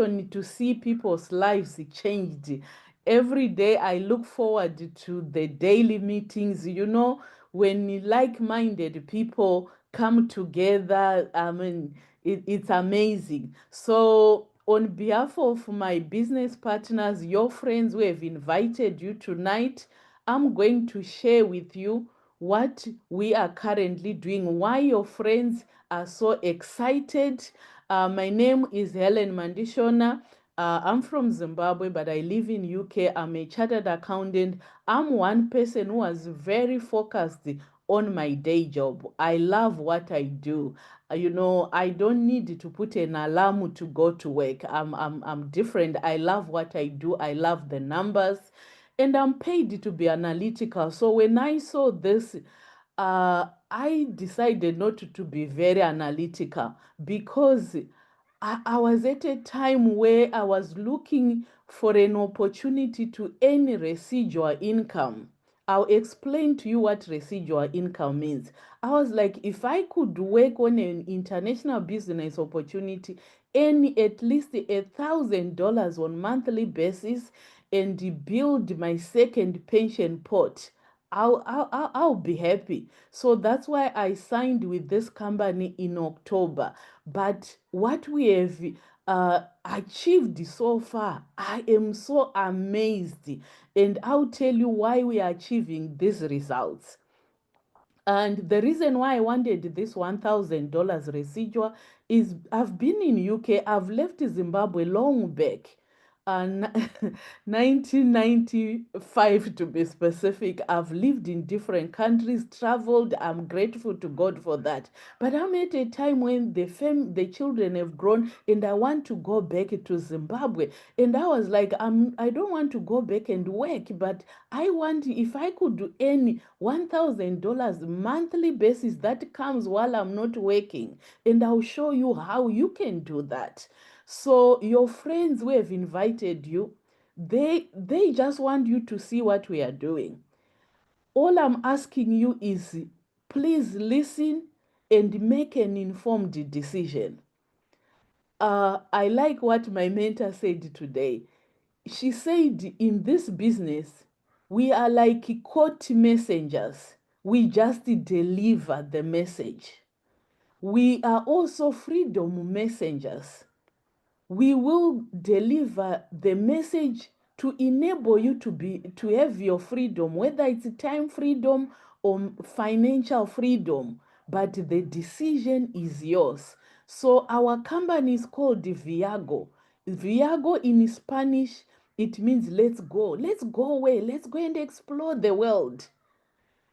to see people's lives changed. Every day I look forward to the daily meetings, when like-minded people come together. I mean, it's amazing. So, on behalf of my business partners, your friends who have invited you tonight, I'm going to share with you what we are currently doing, why your friends are so excited. My name is Helen Mandishona. I'm from Zimbabwe, but I live in UK. I'm a chartered accountant. I'm one person who was very focused on my day job. I love what I do. I don't need to put an alarm to go to work. I'm different. I love what I do. I love the numbers, and I'm paid to be analytical. So when I saw this, I decided not to be very analytical, because I was at a time where I was looking for an opportunity to earn residual income. I'll explain to you what residual income means. I was like, if I could work on an international business opportunity, earn at least $1,000 on monthly basis, and build my second pension pot, I'll be happy. So that's why I signed with this company in October. But what we have achieved so far, I am so amazed. And I'll tell you why we are achieving these results. And the reason why I wanted this $1,000 residual is I've been in UK, I've left Zimbabwe long back. And 1995 to be specific. I've lived in different countries, traveled. I'm grateful to God for that. But I'm at a time when the children have grown, and I want to go back to Zimbabwe. And I was like, I don't want to go back and work, but I want, if I could earn $1,000 monthly basis that comes while I'm not working, and I'll show you how you can do that. So your friends who have invited you, they just want you to see what we are doing. All I'm asking you is, please listen and make an informed decision. I like what my mentor said today. She said, in this business, we are like court messengers. We just deliver the message. We are also freedom messengers. We will deliver the message to enable you to have your freedom, whether it's time freedom or financial freedom, but the decision is yours. So our company is called Viago. Viago in Spanish, it means let's go. Let's go away. Let's go and explore the world.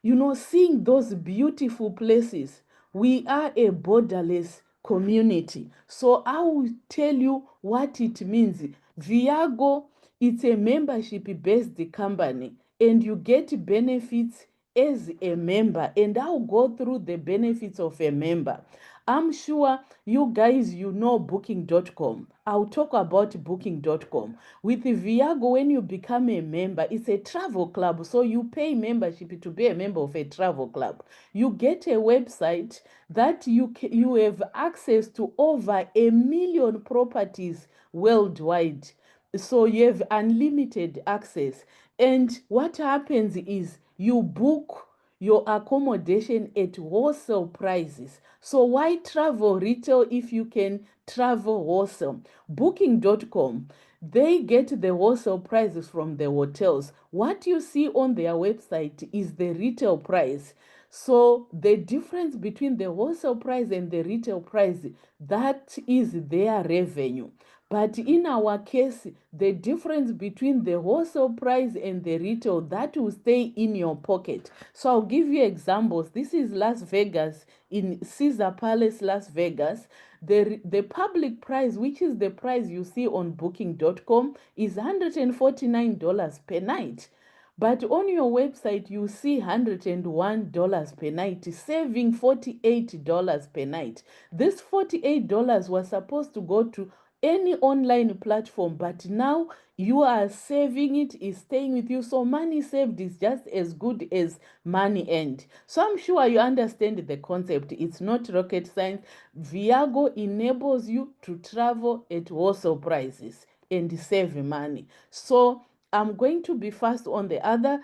Seeing those beautiful places. We are a borderless community. So I will tell you what it means. Viago, it's a membership-based company, and you get benefits as a member. And I'll go through the benefits of a member. I'm sure you guys, booking.com. I'll talk about booking.com. With Viago, when you become a member, it's a travel club. So you pay membership to be a member of a travel club. You get a website that you have access to over 1 million properties worldwide. So you have unlimited access. And what happens is you book your accommodation at wholesale prices. So why travel retail if you can travel wholesale? Booking.com, they get the wholesale prices from the hotels. What you see on their website is the retail price. So the difference between the wholesale price and the retail price, that is their revenue. But in our case, the difference between the wholesale price and the retail, that will stay in your pocket. So I'll give you examples. This is Las Vegas, in Caesar Palace, Las Vegas. The public price, which is the price you see on booking.com, is $149 per night. But on your website, you see $101 per night, saving $48 per night. This $48 was supposed to go to any online platform, but now you are saving it, is staying with you. So money saved is just as good as money earned. So I'm sure you understand the concept. It's not rocket science. Viago enables you to travel at wholesale prices and save money. So I'm going to be fast on the other.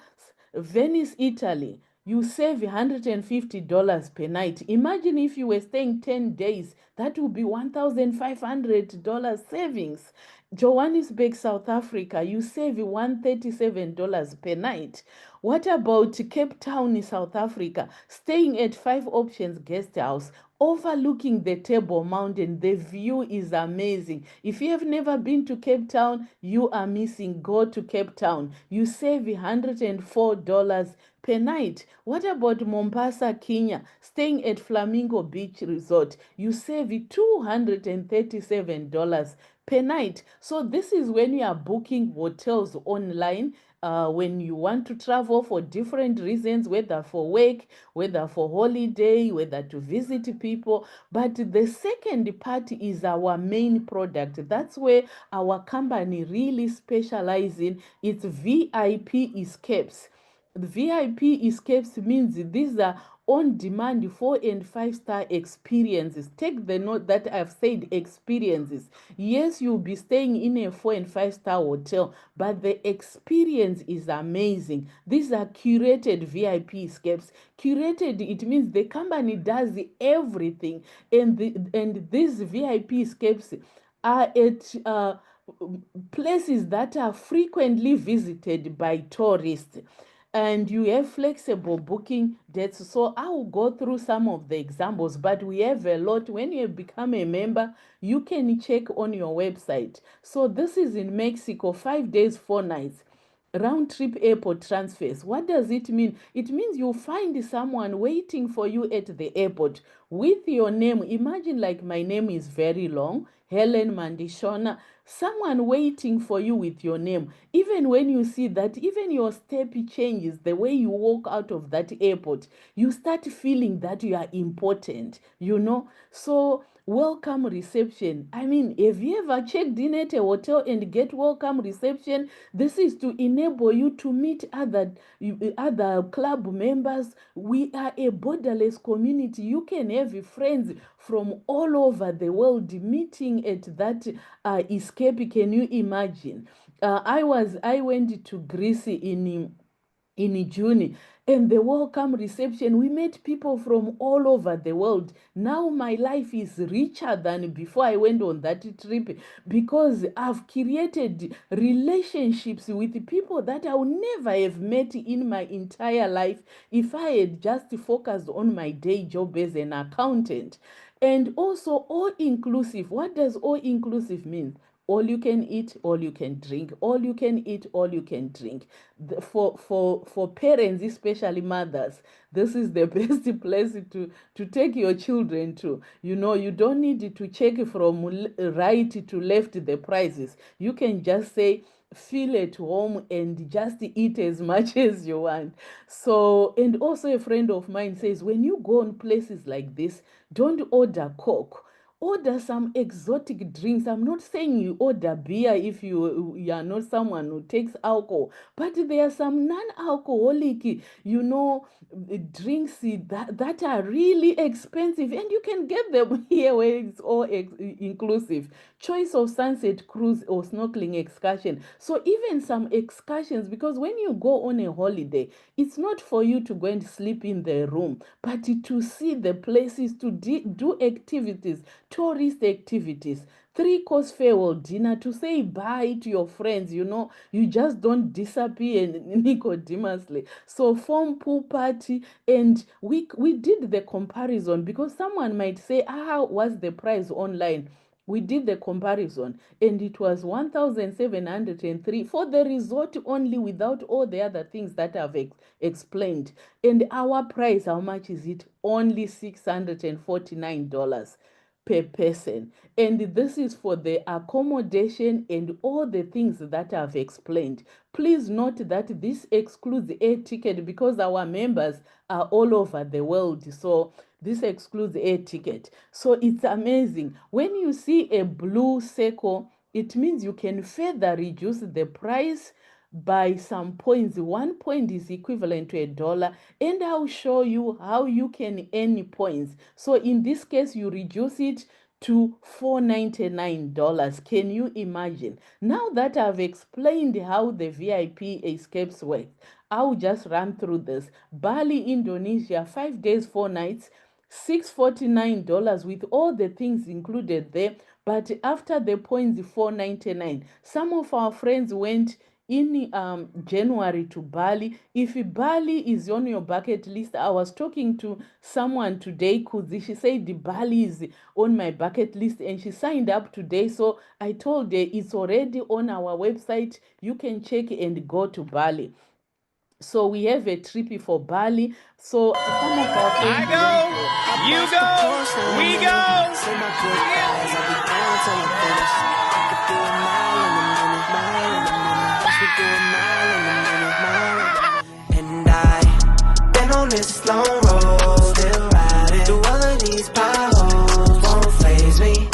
Venice, Italy, you save $150 per night. Imagine if you were staying 10 days, that would be $1,500 savings. Johannesburg, South Africa, you save $137 per night. What about Cape Town, South Africa? Staying at 5 Options Guest House, overlooking the Table Mountain. The view is amazing. If you have never been to Cape Town, you are missing. Go to Cape Town. You save $104 per night. What about Mombasa, Kenya? Staying at Flamingo Beach Resort, you save $237 per night. So this is when you are booking hotels online. When you want to travel for different reasons, whether for work, whether for holiday, whether to visit people. But the second part is our main product. That's where our company really specializes in. It's VIP escapes. The VIP escapes means these are on demand 4 and 5 star experiences. Take the note that I've said experiences. Yes, you'll be staying in a 4 and 5 star hotel, but the experience is amazing. These are curated VIP escapes. Curated, it means the company does everything, and these VIP escapes are at places that are frequently visited by tourists, and you have flexible booking dates. So I will go through some of the examples, but we have a lot. When you become a member, you can check on your website. So this is in Mexico, 5 days, 4 nights. Round trip airport transfers. What does it mean? It means you find someone waiting for you at the airport with your name. Imagine, like, my name is very long, Helen Mandishona. Someone waiting for you with your name. Even when you see that, even your step changes, the way you walk out of that airport, you start feeling that you are important. So welcome reception. I mean, have you ever checked in at a hotel and get welcome reception? This is to enable you to meet other club members. We are a borderless community. You can have friends from all over the world meeting at that escape. Can you imagine? I went to Greece in June, and the welcome reception, we met people from all over the world. Now my life is richer than before I went on that trip, because I've created relationships with people that I would never have met in my entire life if I had just focused on my day job as an accountant. And also all inclusive. What does all inclusive mean? All you can eat, all you can drink. All you can eat, all you can drink. For parents, especially mothers, this is the best place to take your children to. You don't need to check from right to left the prices. You can just say, feel at home and just eat as much as you want. So, and also a friend of mine says, when you go on places like this, don't order Coke. Order some exotic drinks. I'm not saying you order beer if you are not someone who takes alcohol, but there are some non-alcoholic, drinks that are really expensive, and you can get them here where it's all inclusive. Choice of sunset cruise or snorkeling excursion. So even some excursions, because when you go on a holiday, it's not for you to go and sleep in the room, but to see the places, to do activities, tourist activities. 3 course farewell dinner, to say bye to your friends. You just don't disappear nicodemously. So form pool party, and we did the comparison, because someone might say, what's the price online? We did the comparison, and it was 1,703 for the resort only, without all the other things that I've explained. And our price, how much is it? Only $649. per person. And this is for the accommodation and all the things that I've explained. Please note that this excludes air ticket because our members are all over the world. So this excludes air ticket. So it's amazing. When you see a blue circle, it means you can further reduce the price by some points. 1 point is equivalent to $1, and I'll show you how you can earn points. So in this case, you reduce it to $499. Can you imagine? Now that I've explained how the VIP escapes work, I'll just run through this. Bali, Indonesia, 5 days, 4 nights, $649 with all the things included there. But after the points, $499. Some of our friends went in January to Bali. If Bali is on your bucket list, I was talking to someone today, Kuzi. She said Bali is on my bucket list and she signed up today. So I told her it's already on our website. You can check and go to Bali. So we have a trip for Bali. So some of our friends went there. You go, we go. Say my goodbyes, I'll be gone till I finish. I could do a mile in a minute, we do a mile in a minute, And I been on this long road, still riding through all of these potholes, won't faze me.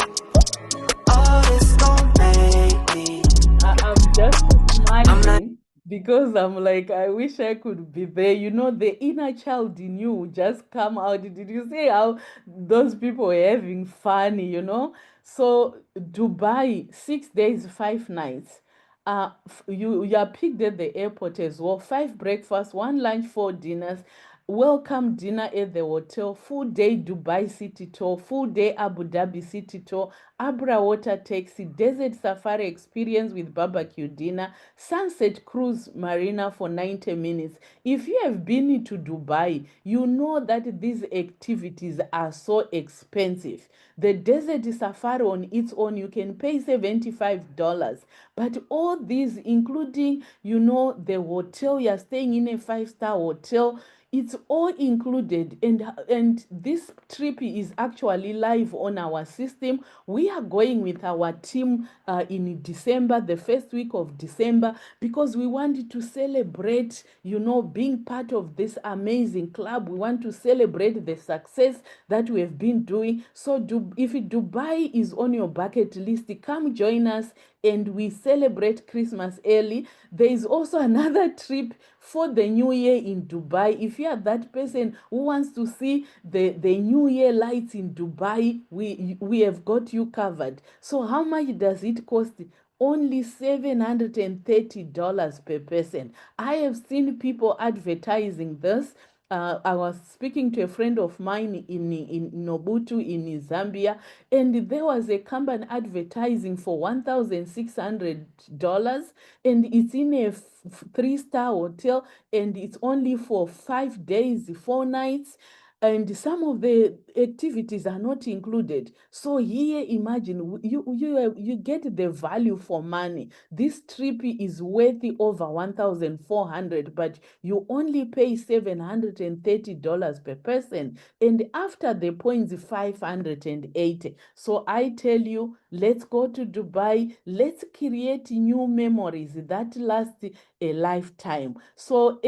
All this gon' make me. I'm just smiling because I'm like, I wish I could be there. You know, the inner child in you will just come out. Did you see how those people were having fun, you know? So Dubai, 6 days, 5 nights. You are picked at the airport as well. 5 breakfasts, 1 lunch, 4 dinners. Welcome dinner at the hotel, full day Dubai city tour, full day Abu Dhabi city tour, Abra water taxi, desert safari experience with barbecue dinner, sunset cruise marina for 90 minutes. If you have been to Dubai, you know that these activities are so expensive. The desert safari on its own, you can pay $75. But all these, including, you know, the hotel, you're staying in a 5-star hotel, it's all included, and this trip is actually live on our system. We are going with our team in December, the first week of December, because we wanted to celebrate, you know, being part of this amazing club. We want to celebrate the success that we have been doing. So if Dubai is on your bucket list, come join us and we celebrate Christmas early. There is also another trip for the new year in Dubai. If you are that person who wants to see the new year lights in Dubai, we have got you covered. So how much does it cost? Only $730 per person. I have seen people advertising this. I was speaking to a friend of mine in Nobutu in Zambia, and there was a company advertising for $1,600, and it's in a 3-star hotel, and it's only for 5 days, 4 nights. And some of the activities are not included. So here, imagine you get the value for money. This trip is worthy over 1,400, but you only pay $730 per person. And after the points, 580. So I tell you, let's go to Dubai. Let's create new memories that last a lifetime. So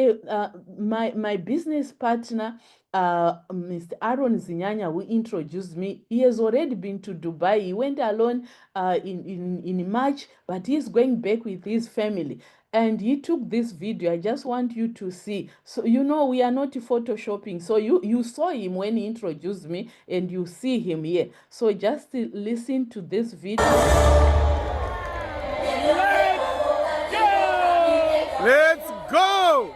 my business partner, Mr. Aaron Zinyanya, who introduced me, he has already been to Dubai. He went alone in March, but he's going back with his family. And he took this video. I just want you to see. So, you know, we are not photoshopping. So you saw him when he introduced me, and you see him here. So just listen to this video. Let's go!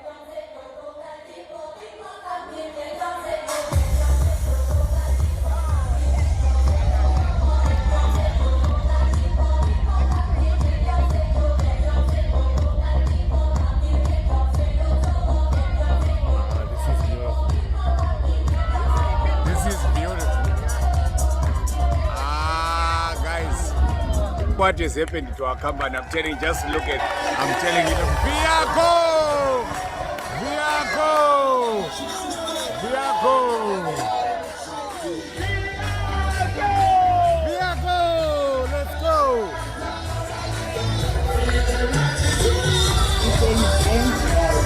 What has happened to our company? I'm telling you, just look at, I'm telling you, Viago! Viago! Viago! You can dance, guys.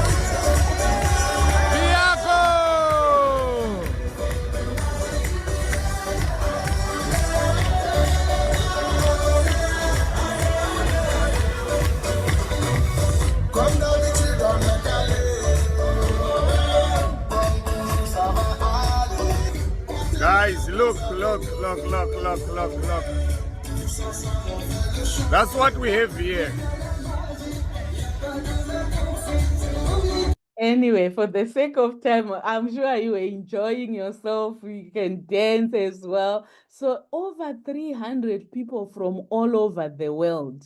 Viago! Guys, look. That's what we have here. Anyway, for the sake of time, I'm sure you were enjoying yourself. You can dance as well. So, over 300 people from all over the world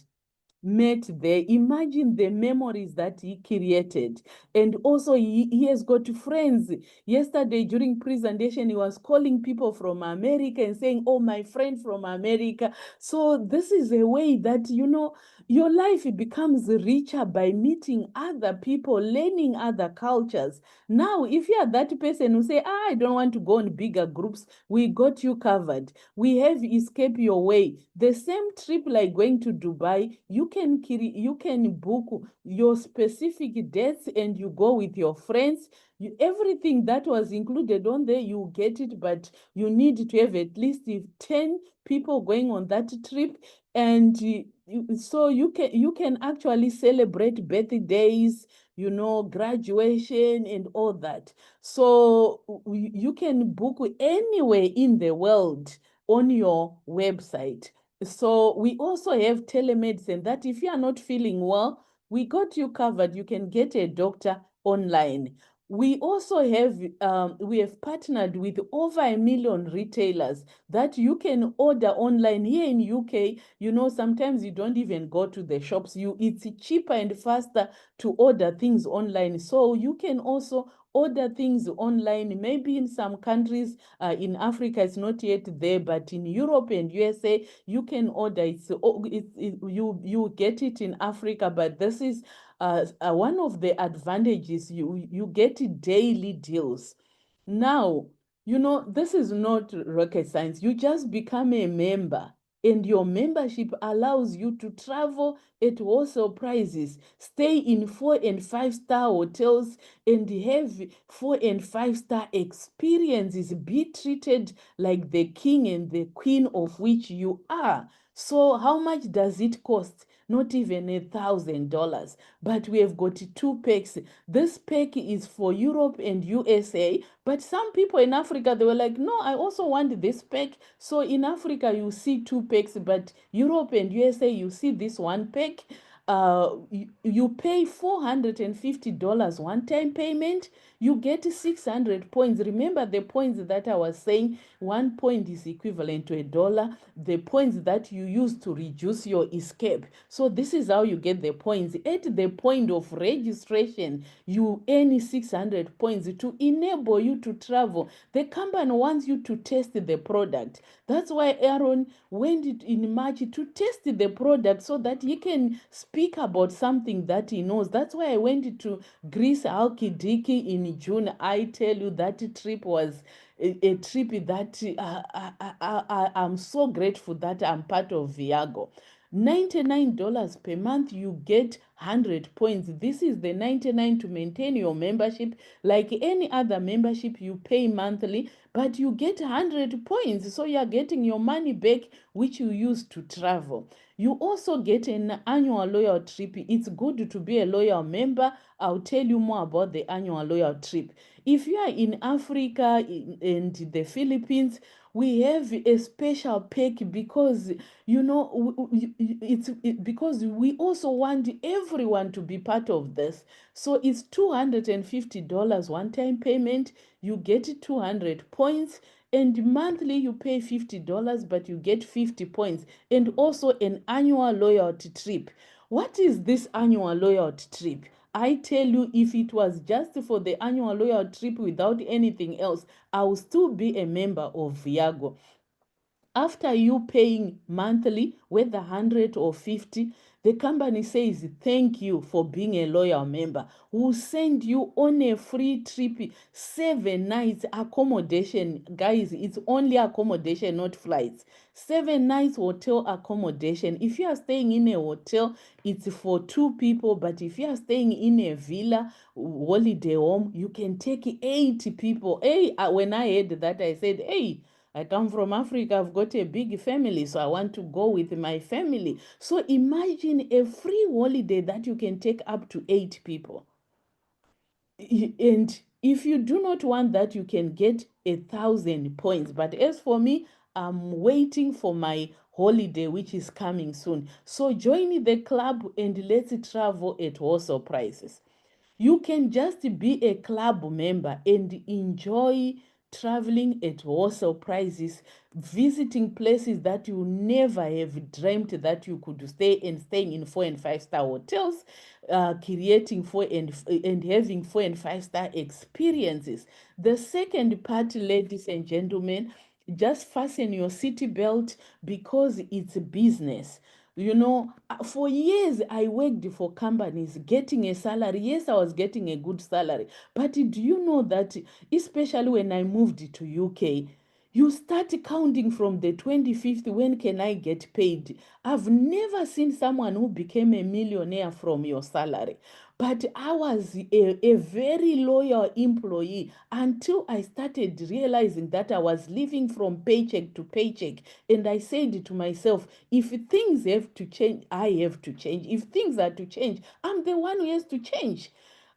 met there. Imagine the memories that he created. And also, he has got friends. Yesterday, during presentation, he was calling people from America and saying, oh, my friend from America. So this is a way that, your life becomes richer by meeting other people, learning other cultures. Now, if you are that person who say, I don't want to go on bigger groups, we got you covered. We have Escape Your Way. The same trip like going to Dubai, you can book your specific dates and you go with your friends. Everything that was included on there, you get it, but you need to have at least 10 people going on that trip. And so you can actually celebrate birthdays, graduation and all that. So you can book anywhere in the world on your website. So we also have telemedicine that if you are not feeling well, we got you covered. You can get a doctor online. We also have partnered with over 1 million retailers that you can order online here in UK. Sometimes you don't even go to the shops. It's cheaper and faster to order things online. So you can also order things online. Maybe in some countries in Africa it's not yet there, but in Europe and USA you can order. You get it in Africa, but this is one of the advantages. You get daily deals. Now, this is not rocket science. You just become a member, and your membership allows you to travel at wholesale prices, stay in 4 and 5 star hotels, and have 4 and 5 star experiences. Be treated like the king and the queen of which you are. So, how much does it cost? Not even $1,000. But we have got 2 packs. This pack is for Europe and USA. But some people in Africa, they were like, no, I also want this pack. So in Africa, you see 2 packs, but Europe and USA, you see this 1 pack. You pay $450 one-time payment. You get 600 points. Remember the points that I was saying, 1 point is equivalent to $1. The points that you use to reduce your escape. So this is how you get the points. At the point of registration, you earn 600 points to enable you to travel. The company wants you to test the product. That's why Aaron went in March to test the product so that he can speak about something that he knows. That's why I went to Greece, Halkidiki in June. I tell you, that trip was a trip that I'm so grateful that I'm part of Viago. $99 per month, you get 100 points. This is the 99 to maintain your membership. Like any other membership, you pay monthly, but you get 100 points. So you're getting your money back, which you use to travel. You also get an annual loyal trip. It's good to be a loyal member. I'll tell you more about the annual loyal trip. If you are in Africa and the Philippines, we have a special pack because because we also want everyone to be part of this. So it's $250 one-time payment. You get 200 points, and monthly you pay $50, but you get 50 points, and also an annual loyalty trip. What is this annual loyalty trip? I tell you, if it was just for the annual loyalty trip without anything else, I will still be a member of Viago. After you paying monthly, whether 100 or 50, the company says thank you for being a loyal member. We'll send you on a free trip, 7 nights accommodation. Guys, it's only accommodation, not flights. 7 nights hotel accommodation. If you are staying in a hotel, it's for 2 people, but if you are staying in a villa, holiday home, you can take 8 people. Hey, when I heard that, I said, hey, I come from Africa, I've got a big family, so I want to go with my family. So imagine a free holiday that you can take up to 8 people. And if you do not want that, you can get 1,000 points. But as for me, I'm waiting for my holiday, which is coming soon. So join the club and let's travel at wholesale prices. You can just be a club member and enjoy traveling at wholesale prices, visiting places that you never have dreamt that you could stay, and staying in 4 and 5 star hotels, creating and having 4 and 5 star experiences. The second part, ladies and gentlemen, just fasten your seat belt because it's business. You know, for years I worked for companies getting a salary. Yes, I was getting a good salary. But do you know that, especially when I moved to UK, you start counting from the 25th, when can I get paid? I've never seen someone who became a millionaire from your salary. But I was a very loyal employee until I started realizing that I was living from paycheck to paycheck. And I said to myself, if things have to change, I have to change. If things are to change, I'm the one who has to change.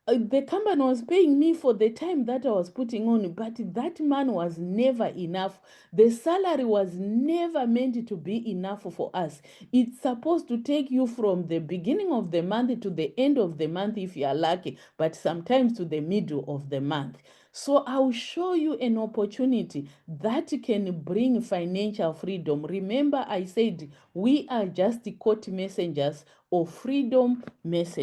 The company was paying me for the time that I was putting on, but that man was never enough. The salary was never meant to be enough for us. It's supposed to take you from the beginning of the month to the end of the month if you are lucky, but sometimes to the middle of the month. So I'll show you an opportunity that can bring financial freedom. Remember, I said we are just court messengers or freedom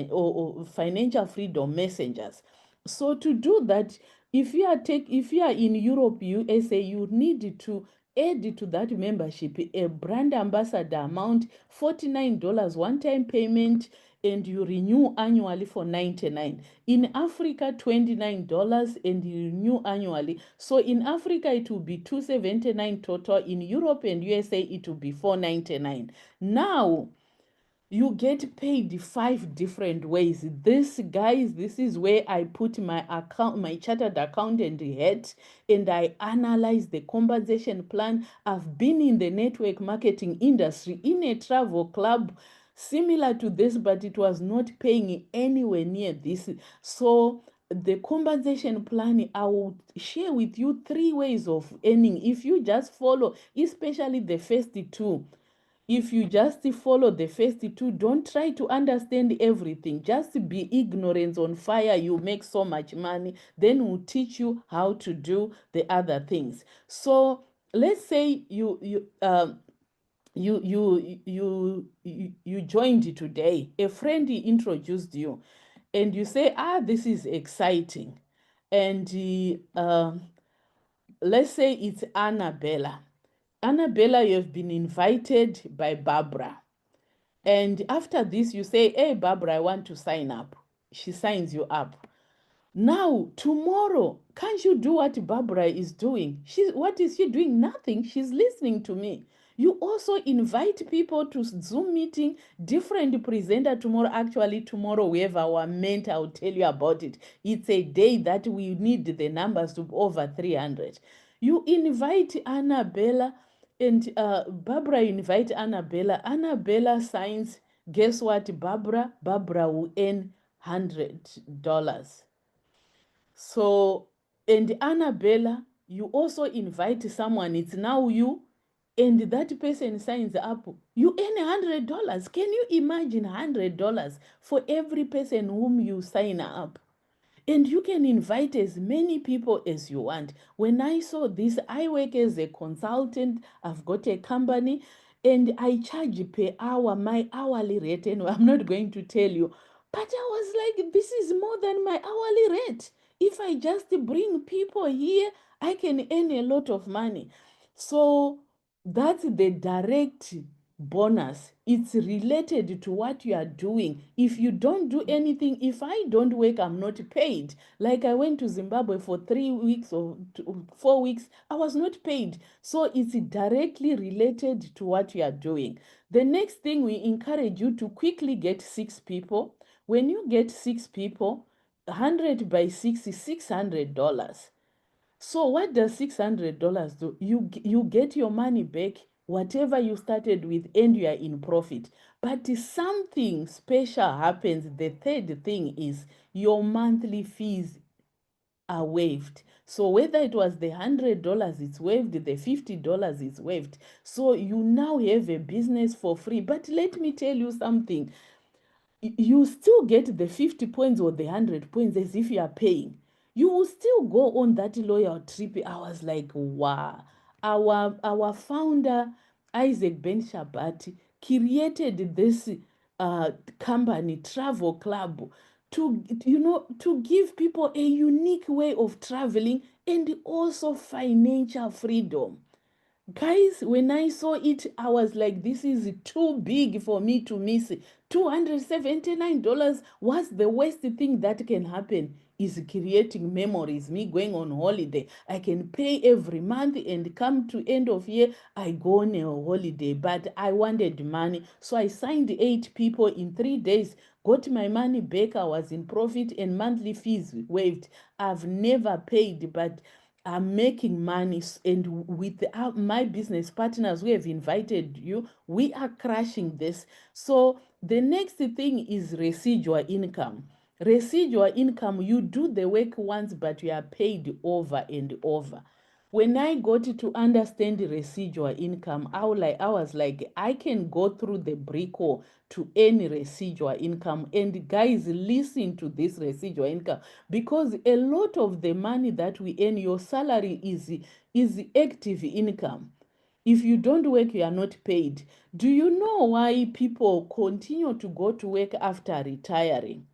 or financial freedom messengers. So to do that, if you are in Europe, USA, you need to add to that membership a brand ambassador amount, $49 one-time payment, and you renew annually for 99. In Africa, $29 and you renew annually. So in Africa it will be 279 total. In Europe and USA it will be 499. Now you get paid 5 different ways. This, guys, this is where I put my account, my chartered accountant hat, and I analyze the compensation plan. I've been in the network marketing industry in a travel club similar to this, but it was not paying anywhere near this. So the compensation plan, I will share with you 3 ways of earning if you just follow, especially the first 2. If you just follow the first 2, don't try to understand everything. Just be ignorance on fire. You make so much money. Then we'll teach you how to do the other things. So let's say you joined today. A friend introduced you, and you say, this is exciting. And let's say it's Annabella. Annabella, you have been invited by Barbara. And after this, you say, hey, Barbara, I want to sign up. She signs you up. Now, tomorrow, can't you do what Barbara is doing? What is she doing? Nothing. She's listening to me. You also invite people to Zoom meeting, different presenter tomorrow. Actually, tomorrow we have our mentor. I'll tell you about it. It's a day that we need the numbers to over 300. You invite Annabella, and Barbara invite Annabella. Annabella signs. Guess what, Barbara? Barbara will earn $100. So, and Annabella, you also invite someone, it's now you, and that person signs up. You earn $100. Can you imagine $100 for every person whom you sign up? And you can invite as many people as you want. When I saw this, I work as a consultant. I've got a company and I charge per hour, my hourly rate. And I'm not going to tell you, but I was like, this is more than my hourly rate. If I just bring people here, I can earn a lot of money. So That's the direct bonus. It's related to what you are doing. If you don't do anything, if I don't work, I'm not paid. Like I went to Zimbabwe for 3 weeks or 4 weeks, I was not paid. So it's directly related to what you are doing. The next thing, we encourage you to quickly get 6 people. When you get 6 people, 100 by 6 is $600. So what does $600 do? You get your money back, whatever you started with, and you are in profit. But something special happens. The third thing is your monthly fees are waived. So whether it was the $100 it's waived, the $50 is waived. So you now have a business for free. But let me tell you something, you still get the 50 points or the 100 points as if you are paying. You will still go on that loyal trip. I was like, wow. Our founder, Isaac Ben Shabbat, created this company, Travel Club, to give people a unique way of traveling and also financial freedom. Guys, when I saw it, I was like, this is too big for me to miss. $279. What's the worst thing that can happen? Is creating memories. Me going on holiday. I can pay every month and come to end of year, I go on a holiday. But I wanted money. So I signed 8 people in 3 days, got my money back. I was in profit and monthly fees waived. I've never paid, but I'm making money, and with my business partners we have invited you, we are crushing this. So the next thing is residual income. Residual income, you do the work once, but you are paid over and over. When I got to understand residual income, I was like, I can go through the brick wall to earn residual income. And guys, listen to this residual income, because a lot of the money that we earn, your salary is active income. If you don't work, you are not paid. Do you know why people continue to go to work after retiring?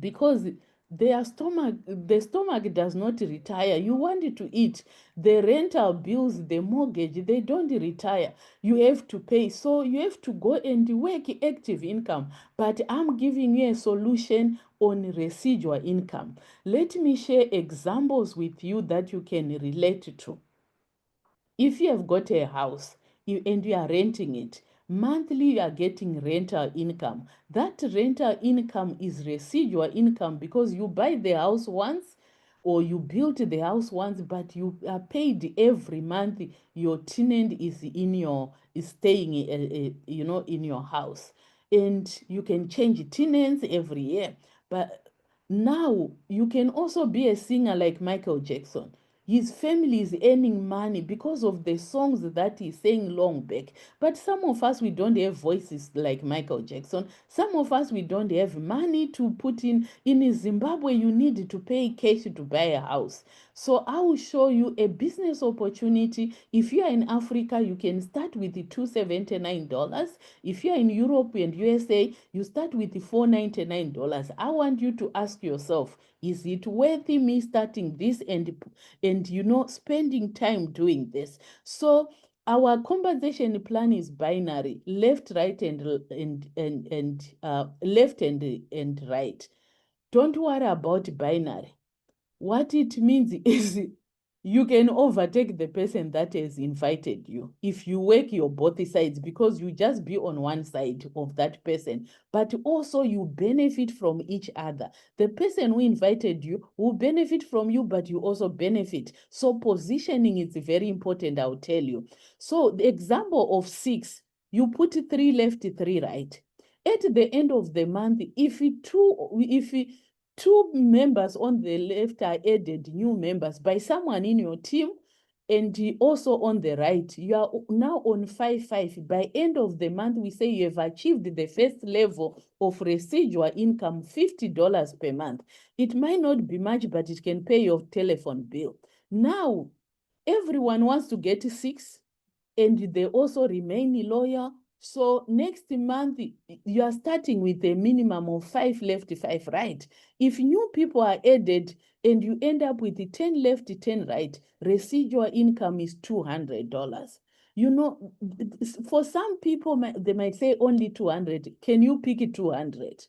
Because the stomach does not retire. You want it to eat. The rental bills, the mortgage, they don't retire. You have to pay. So you have to go and work active income. But I'm giving you a solution on residual income. Let me share examples with you that you can relate to. If you have got a house and you are renting it, monthly you are getting rental income. That rental income is residual income, because you buy the house once or you built the house once, but you are paid every month. Your tenant is staying in your house, and you can change tenants every year. But now you can also be a singer like Michael Jackson. His family is earning money because of the songs that he sang long back. But some of us, we don't have voices like Michael Jackson. Some of us, we don't have money to put in. In Zimbabwe, you need to pay cash to buy a house. So I will show you a business opportunity. If you are in Africa, you can start with the $279. If you are in Europe and USA, you start with the $499. I want you to ask yourself, is it worthy me starting this and spending time doing this? So our compensation plan is binary: left, right, and left and right. Don't worry about binary. What it means is you can overtake the person that has invited you if you work your both sides, because you just be on one side of that person, but also you benefit from each other. The person who invited you will benefit from you, but you also benefit. So positioning is very important, I'll tell you. So the example of 6, you put 3 left, 3 right. At the end of the month, if two members on the left are added, new members by someone in your team, and also on the right, you are now on 5-5. By end of the month, we say you have achieved the first level of residual income, $50 per month. It might not be much, but it can pay your telephone bill. Now everyone wants to get 6, and they also remain loyal. So next month, you are starting with a minimum of 5 left, 5 right. If new people are added and you end up with the 10 left, 10 right, residual income is $200. You know, for some people, they might say only 200. Can you pick it 200?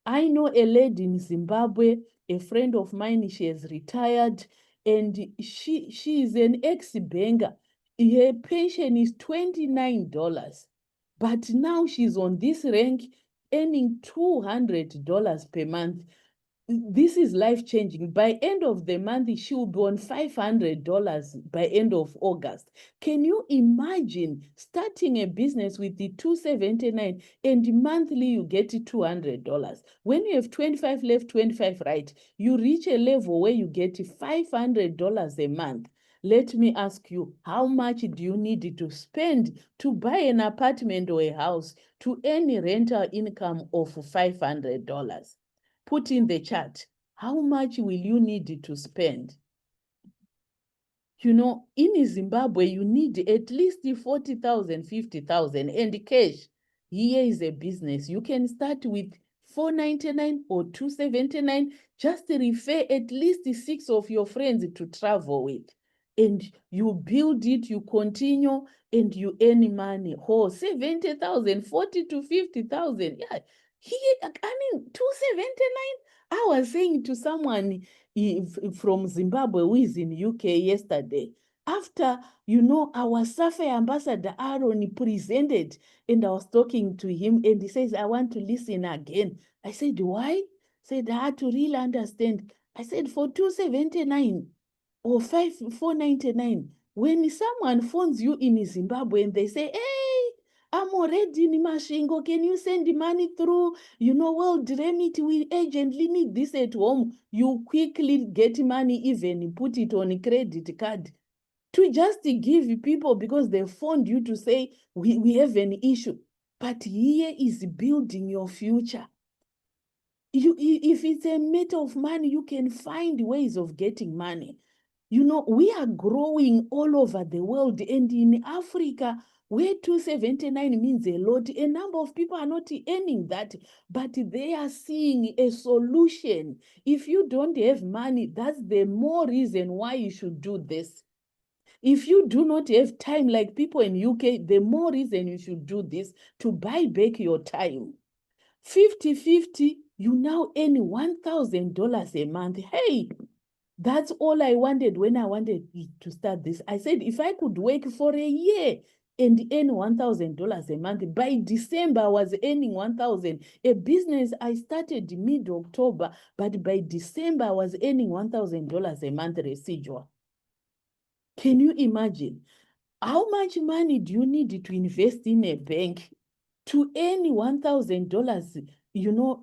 I know a lady in Zimbabwe, a friend of mine, she has retired, and she is an ex-banker. Her pension is $29, but now she's on this rank, earning $200 per month. This is life changing. By end of the month, she will be on $500 by end of August. Can you imagine starting a business with the 279 and monthly you get $200? When you have 25 left, 25 right, you reach a level where you get $500 a month. Let me ask you, how much do you need to spend to buy an apartment or a house to earn a rental income of $500? Put in the chat, how much will you need to spend? You know, in Zimbabwe, you need at least 40,000, 50,000 and cash. Here is a business. You can start with 499 or 279. Just refer at least 6 of your friends to travel with. And you build it, you continue, and you earn money. Oh, 70,000, 40 to 50,000. Yeah. Here, I mean, 279. I was saying to someone from Zimbabwe who is in UK yesterday, after, you know, our Sapphire ambassador Aaron presented, and I was talking to him, and he says, I want to listen again. I said, why? Said, I had to really understand. I said, for 279 or 499, when someone phones you in Zimbabwe and they say, hey, I'm already in Mashingo, can you send the money through? You know, well, Remit, we urgently need this at home. You quickly get money, even put it on a credit card. To just give people because they phoned you to say, we have an issue. But here is building your future. If it's a matter of money, you can find ways of getting money. You know, we are growing all over the world, and in Africa, where 279 means a lot, a number of people are not earning that, but they are seeing a solution. If you don't have money, that's the more reason why you should do this. If you do not have time, like people in UK, the more reason you should do this, to buy back your time. 50-50, you now earn $1,000 a month. Hey, that's all I wanted when I wanted to start this. I said, if I could work for a year and earn $1,000 a month, by December I was earning 1,000. A business I started mid-October, but by December I was earning $1,000 a month residual. Can you imagine? How much money do you need to invest in a bank to earn $1,000, you know,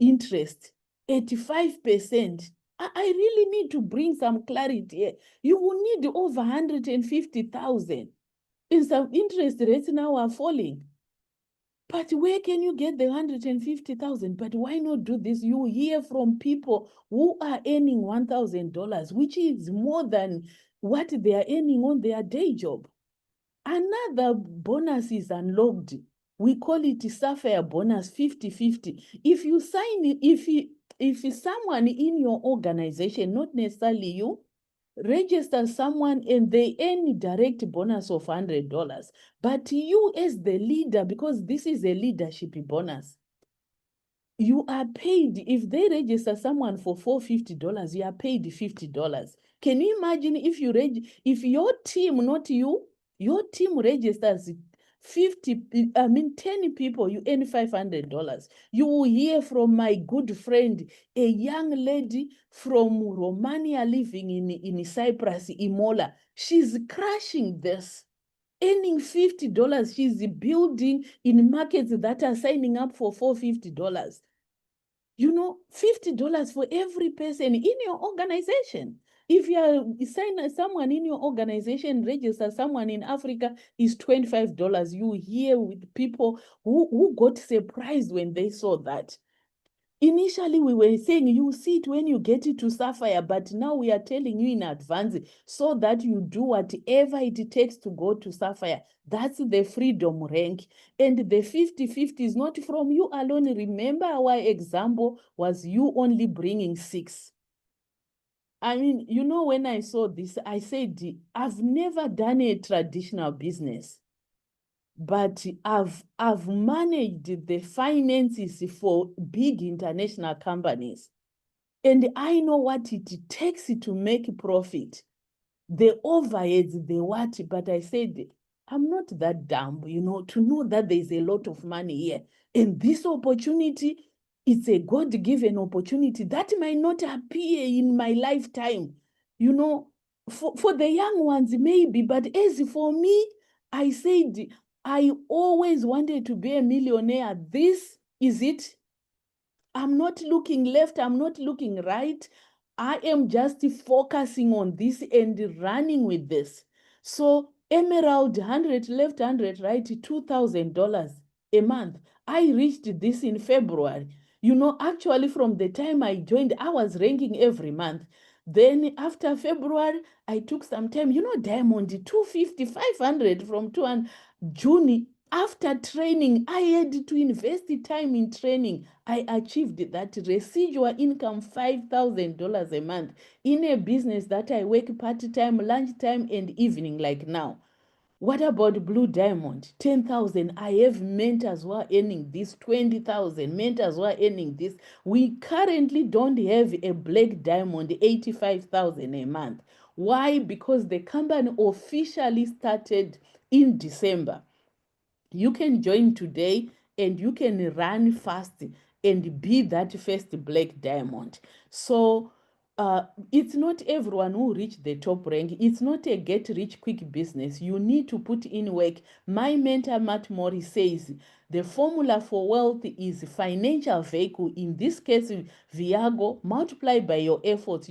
interest, 85%? I really need to bring some clarity here. You will need over 150,000. And some interest rates now are falling. But where can you get the 150,000? But why not do this? You hear from people who are earning $1,000, which is more than what they are earning on their day job. Another bonus is unlocked. We call it Sapphire bonus 50-50. If you sign, if someone in your organization, not necessarily you, register someone and they earn direct bonus of $100, but you as the leader, because this is a leadership bonus, you are paid. If they register someone for $450, you are paid $50. Can you imagine if your team, not you, your team registers 10 people, you earn $500. You will hear from my good friend, a young lady from Romania living in Cyprus, Imola. She's crushing this, earning $50. She's building in markets that are signing up for $450. You know, $50 for every person in your organization. If you are sign someone in your organization, register someone in Africa, is $25. You hear with people who got surprised when they saw that. Initially, we were saying you see it when you get it to Sapphire, but now we are telling you in advance so that you do whatever it takes to go to Sapphire. That's the freedom rank. And the 50-50 is not from you alone. Remember, our example was you only bringing 6. I mean, you know, when I saw this, I said, I've never done a traditional business, but I've managed the finances for big international companies. And I know what it takes to make profit. The overheads, the what, but I said, I'm not that dumb, to know that there's a lot of money here. And this opportunity, it's a God-given opportunity that might not appear in my lifetime, you know, for the young ones, maybe, but as for me, I said, I always wanted to be a millionaire. This is it. I'm not looking left, I'm not looking right. I am just focusing on this and running with this. So, Emerald 100 left, 100 right, $2,000 a month. I reached this in February. Actually, from the time I joined, I was ranking every month. Then after February, I took some time, Diamond 250, 500 from 200. June, after training, I had to invest the time in training. I achieved that residual income, $5,000 a month in a business that I work part-time, lunchtime, and evening like now. What about Blue Diamond? 10,000. I have mentors who are earning this, 20,000. Mentors who are earning this. We currently don't have a Black Diamond, 85,000 a month. Why? Because the company officially started in December. You can join today and you can run fast and be that first Black Diamond. So it's not everyone who reach the top rank. It's not a get rich quick business. You need to put in work. My mentor Matt Morris says the formula for wealth is financial vehicle, in this case Viago, multiplied by your efforts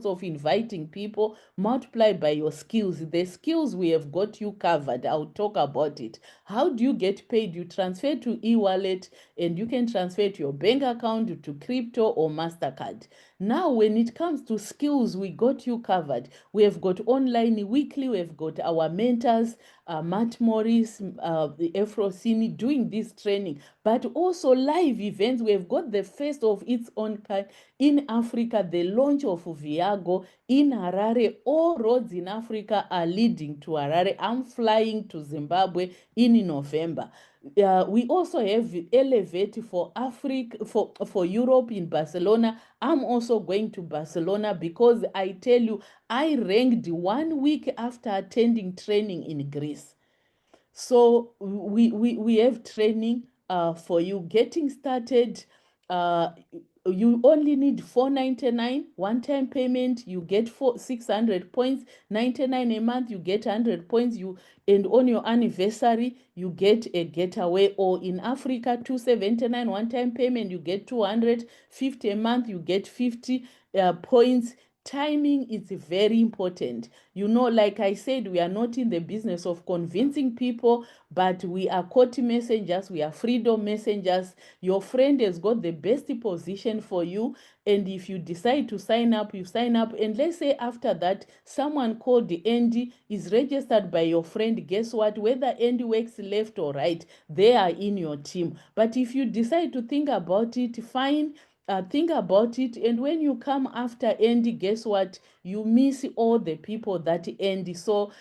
of inviting people, multiplied by your skills. The skills we have got you covered. I'll talk about it. How do you get paid? You transfer to e-wallet, and you can transfer to your bank account, to crypto or MasterCard. Now, when it comes to skills, we got you covered. We have got online weekly, we've got our mentors, Matt Morris, Efrosini doing this training, but also live events. We've got the first of its own kind in Africa, the launch of Viago in Harare. All roads in Africa are leading to Harare. I'm flying to Zimbabwe in November. We also have Elevate for Africa, for Europe in Barcelona. I'm also going to Barcelona because I tell you, I ranked 1 week after attending training in Greece. So we have training for you. Getting started, uh, you only need $4.99 one-time payment. You get 600 points, 99 a month. You get 100 points. And on your anniversary, you get a getaway. Or in Africa, $279 one-time payment. You get 250 a month. You get 50 points. Timing is very important. Like I said, we are not in the business of convincing people, but we are court messengers, we are freedom messengers. Your friend has got the best position for you, and if you decide to sign up, you sign up. And let's say after that, someone called the Andy is registered by your friend. Guess what? Whether Andy works left or right, they are in your team. But if you decide to think about it, fine. Think about it, and when you come after Andy, guess what? You miss all the people that Andy. So,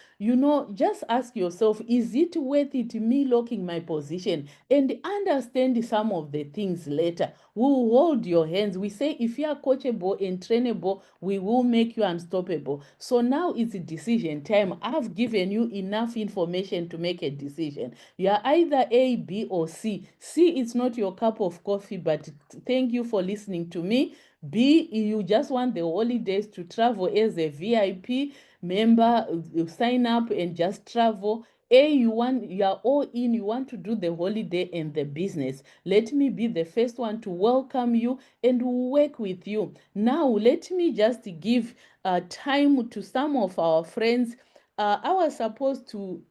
just ask yourself, is it worth it me locking my position? And understand some of the things later. We will hold your hands. We say if you are coachable and trainable, we will make you unstoppable. So now it's decision time. I've given you enough information to make a decision. You are either A, B, or C. C is not your cup of coffee, but thank you for listening to me. B, you just want the holidays to travel as a VIP member, you sign up and just travel. A, you are all in, you want to do the holiday and the business. Let me be the first one to welcome you and work with you. Now, let me just give time to some of our friends. I was supposed to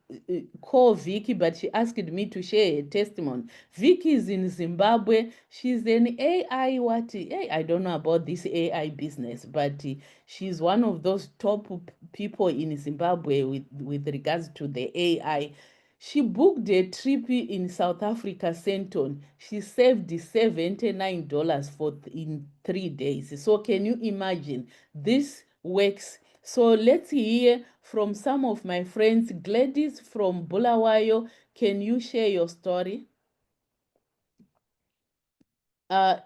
call Vicky, but she asked me to share a testimony. Vicky is in Zimbabwe. She's an AI, I don't know about this AI business, but she's one of those top people in Zimbabwe with regards to the AI. She booked a trip in South Africa, Senton. She saved $79 in 3 days. So can you imagine? This works. So let's hear from some of my friends. Gladys from Bulawayo, can you share your story?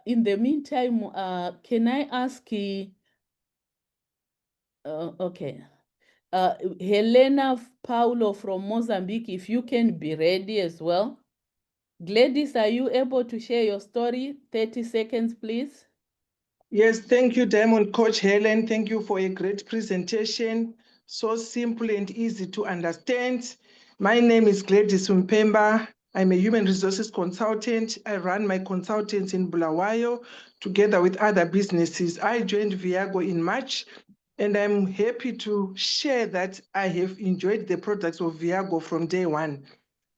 In the meantime, can I ask okay. Helena Paulo from Mozambique, if you can be ready as well. Gladys, are you able to share your story? 30 seconds, please. Yes, thank you, Diamond Coach Helen. Thank you for a great presentation. So simple and easy to understand. My name is Gladys Mpemba. I'm a human resources consultant. I run my consultants in Bulawayo together with other businesses. I joined Viago in March, and I'm happy to share that I have enjoyed the products of Viago from day one.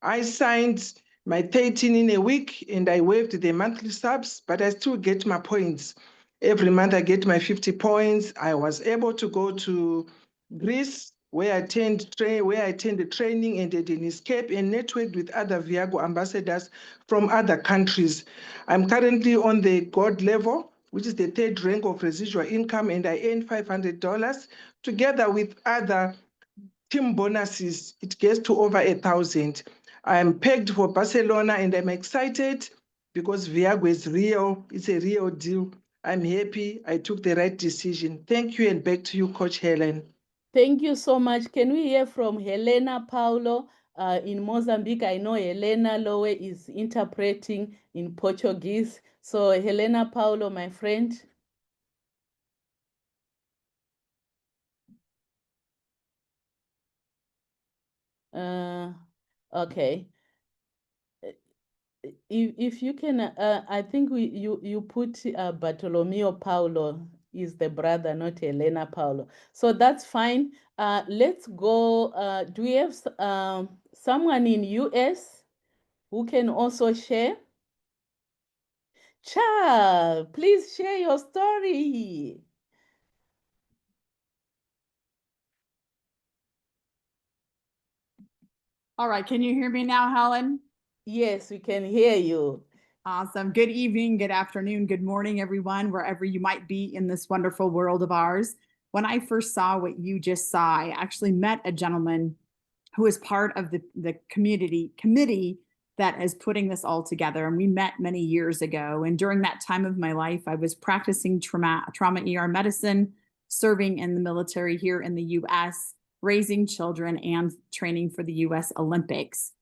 I signed my 13 in a week and I waived the monthly subs, but I still get my points. Every month I get my 50 points. I was able to go to Greece where I attended training and did an escape and networked with other Viago ambassadors from other countries. I'm currently on the gold level, which is the third rank of residual income, and I earn $500 together with other team bonuses. It gets to over 1,000. I'm pegged for Barcelona and I'm excited because Viago is real. It's a real deal. I'm happy I took the right decision. Thank you, and back to you, Coach Helen. Thank you so much. Can we hear from Helena Paulo in Mozambique? I know Helena Lowe is interpreting in Portuguese. So Helena Paulo, my friend. Okay. If you can, I think you put Bartolomeo Paulo is the brother, not Helena Paulo. So that's fine. Let's go. Do we have someone in US who can also share? Cha, please share your story. All right, can you hear me now, Helen? Yes, we can hear you. Awesome. Good evening, good afternoon, good morning, everyone, wherever you might be in this wonderful world of ours. When I first saw what you just saw, I actually met a gentleman who is part of the committee that is putting this all together. And we met many years ago. And during that time of my life, I was practicing trauma ER medicine, serving in the military here in the US, raising children and training for the US Olympics.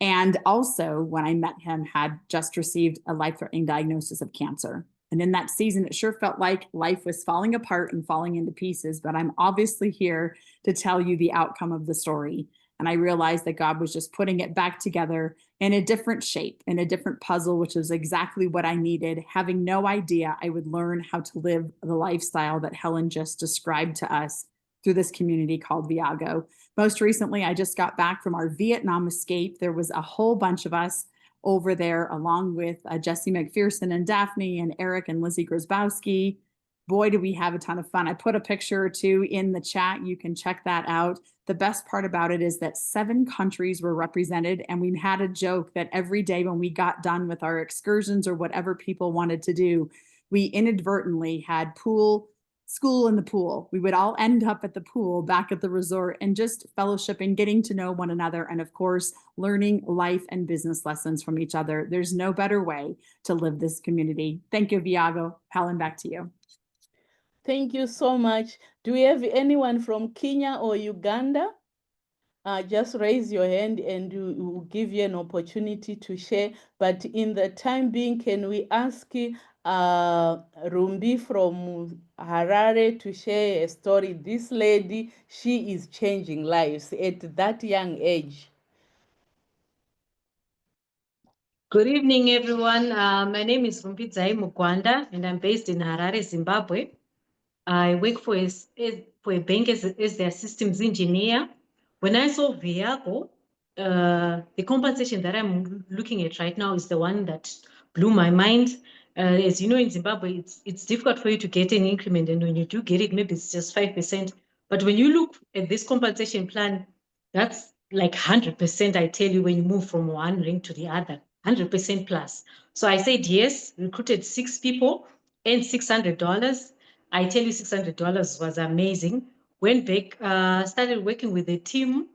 And also, when I met him, had just received a life-threatening diagnosis of cancer. And in that season, it sure felt like life was falling apart and falling into pieces, but I'm obviously here to tell you the outcome of the story. And I realized that God was just putting it back together in a different shape, in a different puzzle, which is exactly what I needed, having no idea I would learn how to live the lifestyle that Helen just described to us through this community called Viago. Most recently, I just got back from our Vietnam escape. There was a whole bunch of us over there, along with Jesse McPherson and Daphne and Eric and Lizzie Grozbowski. Boy, did we have a ton of fun. I put a picture or two in the chat. You can check that out. The best part about it is that 7 countries were represented, and we had a joke that every day when we got done with our excursions or whatever people wanted to do, we inadvertently had school in the pool. We would all end up at the pool back at the resort and just fellowshipping, getting to know one another, and of course, learning life and business lessons from each other. There's no better way to live this community. Thank you, Viago. Helen, back to you. Thank you so much. Do we have anyone from Kenya or Uganda? Just raise your hand and we'll give you an opportunity to share. But in the time being, can we ask Rumbi from Harare to share a story? This lady, she is changing lives at that young age. Good evening, everyone. My name is Rumbidzai Mugwanda, and I'm based in Harare, Zimbabwe. I work for a bank as their systems engineer. When I saw Viago, the compensation that I'm looking at right now is the one that blew my mind. As you know, in Zimbabwe, it's difficult for you to get an increment, and when you do get it, maybe it's just 5%. But when you look at this compensation plan, that's like 100%, I tell you, when you move from one rank to the other, 100% plus. So I said yes, recruited 6 people, earned $600. I tell you, $600 was amazing. Went back, started working with the team.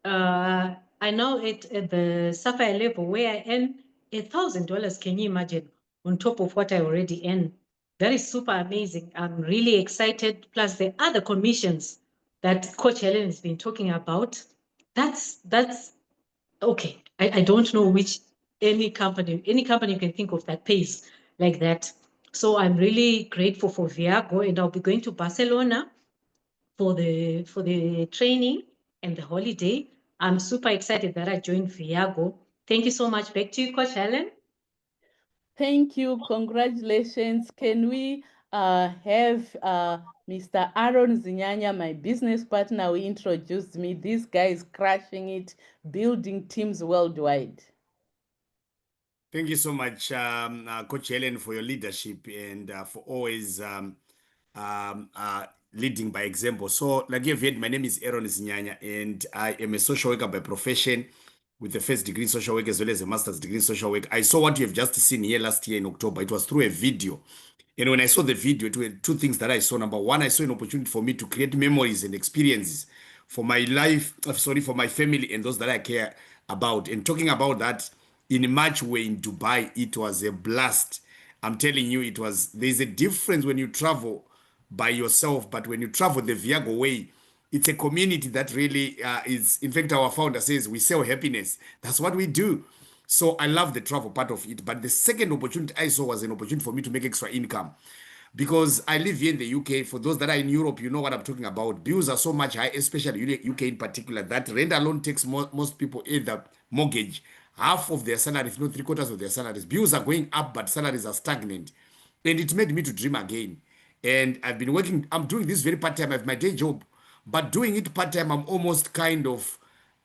I now at the sapphire level where I earn $1,000. Can you imagine? On top of what I already earn. That is super amazing. I'm really excited. Plus the other commissions that Coach Helen has been talking about. That's okay. I don't know which any company you can think of that pays like that. So I'm really grateful for Viago, and I'll be going to Barcelona for the training and the holiday. I'm super excited that I joined Viago. Thank you so much. Back to you, Coach Helen. Thank you. Congratulations. Can we have Mr. Aaron Zinyanya, my business partner, who introduced me? This guy is crushing it, building teams worldwide. Thank you so much, Coach Helen, for your leadership and for always leading by example. So, like you've heard, my name is Aaron Zinyanya, and I am a social worker by profession with a first degree in social work as well as a master's degree in social work. I saw what you have just seen here last year in October. It was through a video. And when I saw the video, it were two things that I saw. Number one, I saw an opportunity for me to create memories and experiences for my life, for my family and those that I care about. And talking about that, in March, we're in Dubai. It was a blast. I'm telling you, there's a difference when you travel by yourself, but when you travel the Viago way, it's a community that really is, in fact, our founder says we sell happiness. That's what we do. So I love the travel part of it. But the second opportunity I saw was an opportunity for me to make extra income because I live here in the UK. For those that are in Europe, you know what I'm talking about. Bills are so much high, especially UK in particular, that rent alone takes most people either mortgage, half of their salary, if not three-quarters of their salaries. Bills are going up, but salaries are stagnant. And it made me to dream again. And I've been working, I'm doing this very part-time. I have my day job, but doing it part-time, I'm almost kind of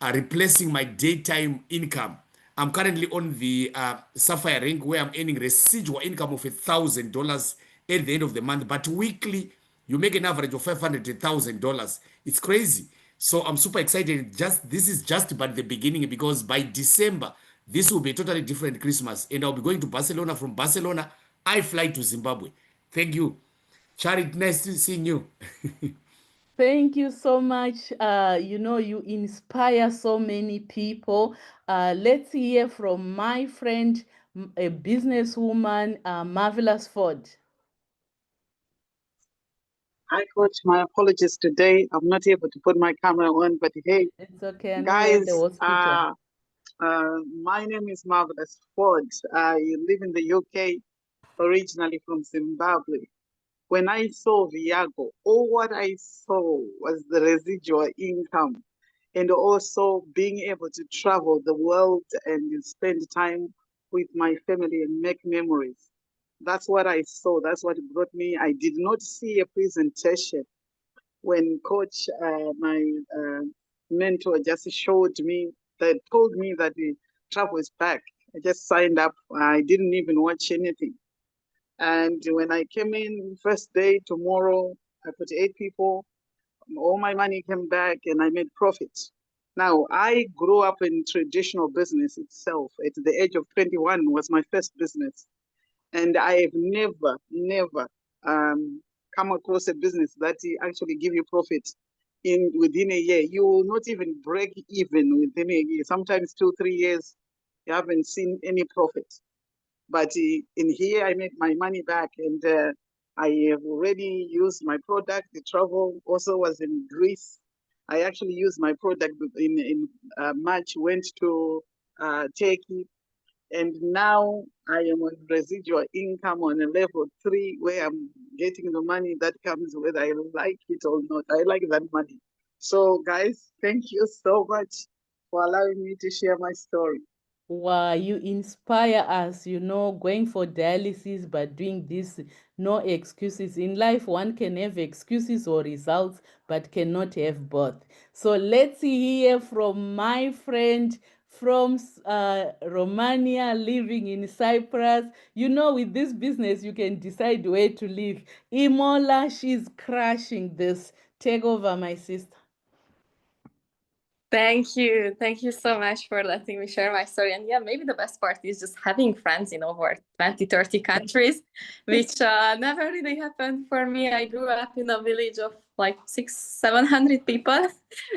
replacing my daytime income. I'm currently on the Sapphire rank where I'm earning residual income of $1,000 at the end of the month. But weekly, you make an average of $500,000. It's crazy. So I'm super excited. This is just but the beginning because by December, this will be a totally different Christmas. And I'll be going to Barcelona. From Barcelona, I fly to Zimbabwe. Thank you. Charit, nice to seeing you. Thank you so much. You inspire so many people. Let's hear from my friend, a businesswoman, Marvelous Ford. Hi, Coach. My apologies today. I'm not able to put my camera on, but hey, It's okay. I know you're at the guys, hospital. my name is Marvelous Ford. I live in the UK, originally from Zimbabwe. When I saw Viago, all what I saw was the residual income and also being able to travel the world and spend time with my family and make memories. That's what I saw. That's what brought me. I did not see a presentation when coach, my mentor just showed me, that told me that the travel is back. I just signed up. I didn't even watch anything. And when I came in first day tomorrow, I put 8 people, all my money came back and I made profits. Now, I grew up in traditional business itself. At the age of 21 was my first business. And I have never come across a business that actually give you profit within a year. You will not even break even within a year. Sometimes 2, 3 years, you haven't seen any profit. But in here, I made my money back, and I have already used my product. The travel also was in Greece. I actually used my product in March. Went to Turkey, and now I am on residual income on a level 3 where I'm getting the money that comes whether I like it or not. I like that money. So guys, thank you so much for allowing me to share my story. Wow, you inspire us, going for dialysis, but doing this, no excuses. In life, one can have excuses or results, but cannot have both. So let's hear from my friend from Romania, living in Cyprus. With this business, you can decide where to live. Imola, she's crushing this. Take over, my sister. Thank you. Thank you so much for letting me share my story. And yeah, maybe the best part is just having friends in over 20, 30 countries, which never really happened for me. I grew up in a village of like 600-700 people.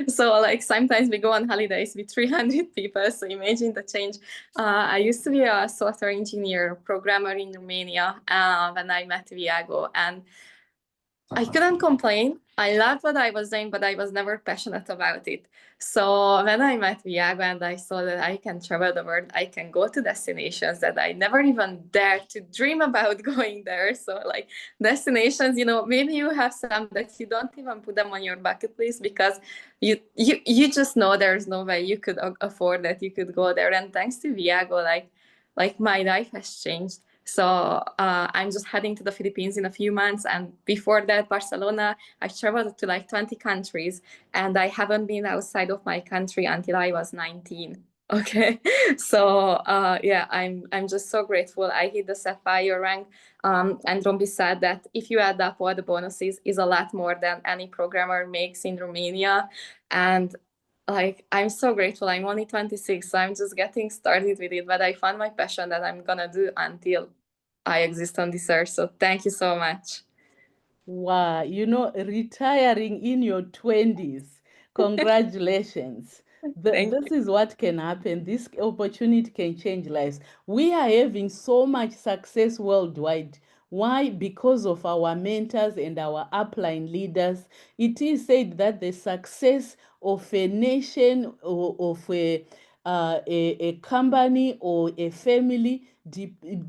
So like sometimes we go on holidays with 300 people. So imagine the change. I used to be a software engineer, programmer in Romania when I met Viago. And I couldn't complain. I loved what I was doing, but I was never passionate about it. So when I met Viago and I saw that I can travel the world, I can go to destinations that I never even dared to dream about going there. So like destinations, maybe you have some that you don't even put them on your bucket list because you just know there's no way you could afford that you could go there. And thanks to Viago, like my life has changed. So I'm just heading to the Philippines in a few months. And before that, Barcelona, I traveled to like 20 countries and I haven't been outside of my country until I was 19. Okay. So yeah, I'm just so grateful. I hit the Sapphire rank. And Rombi said that if you add up all the bonuses, is a lot more than any programmer makes in Romania. And like, I'm so grateful. I'm only 26, so I'm just getting started with it, but I found my passion that I'm gonna do until I exist on this earth. So thank you so much. Wow, retiring in your 20s. Congratulations. This is what can happen. This opportunity can change lives. We are having so much success worldwide. Why? Because of our mentors and our upline leaders. It is said that the success of a nation or of a company or a family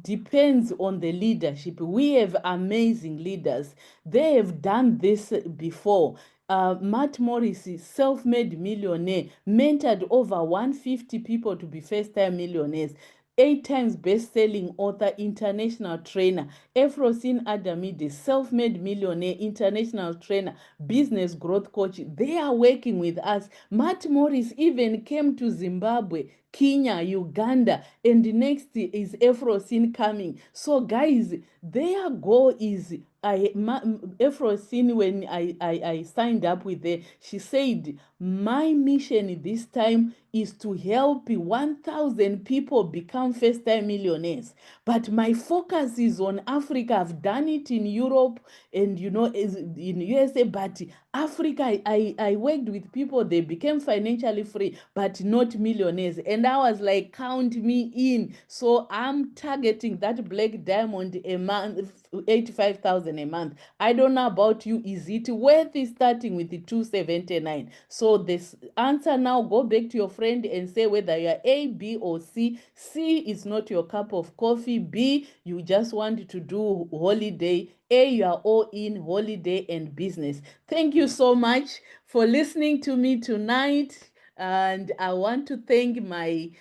depends on the leadership. We have amazing leaders. They have done this before. Matt Morris, self-made millionaire, mentored over 150 people to be first-time millionaires. 8 times best-selling author, international trainer. Efrosin Adamidi, self-made millionaire, international trainer, business growth coach. They are working with us. Matt Morris even came to Zimbabwe, Kenya, Uganda, and the next is Efrosin coming. So guys, their goal is Efrosin, when I signed up with her, she said, my mission this time is to help 1,000 people become first-time millionaires. But my focus is on Africa. I've done it in Europe and, in USA, but Africa, I worked with people, they became financially free, but not millionaires. And I was like, count me in. So I'm targeting that black diamond a month, 85,000 a month. I don't know about you. Is it worth starting with the 279? So this answer now, go back to your friend and say whether you are A, B, or C. C is not your cup of coffee. B, you just want to do holiday. A, you are all in holiday and business. Thank you so much for listening to me tonight. And I want to thank my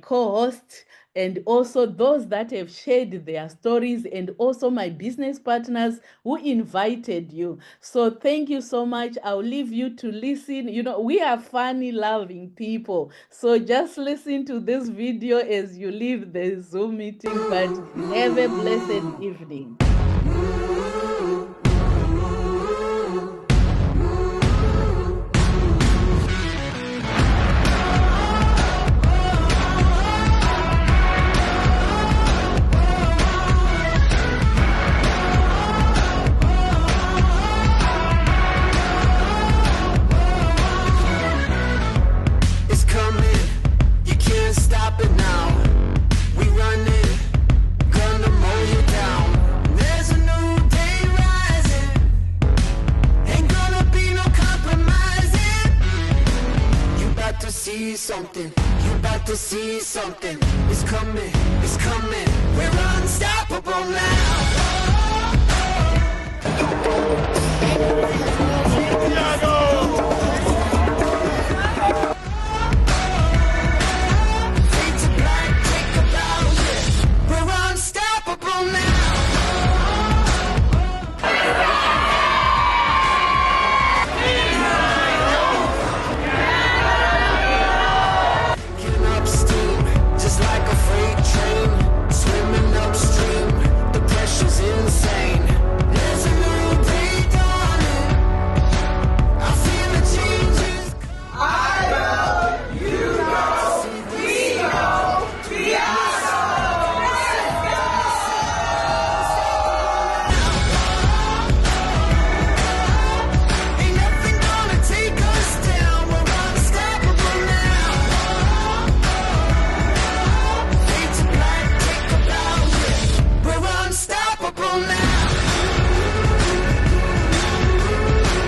co-host and also those that have shared their stories and also my business partners who invited you. So thank you so much. I'll leave you to listen. We are funny, loving people. So just listen to this video as you leave the Zoom meeting, but have a blessed evening. Something, you about to see something. It's coming, we're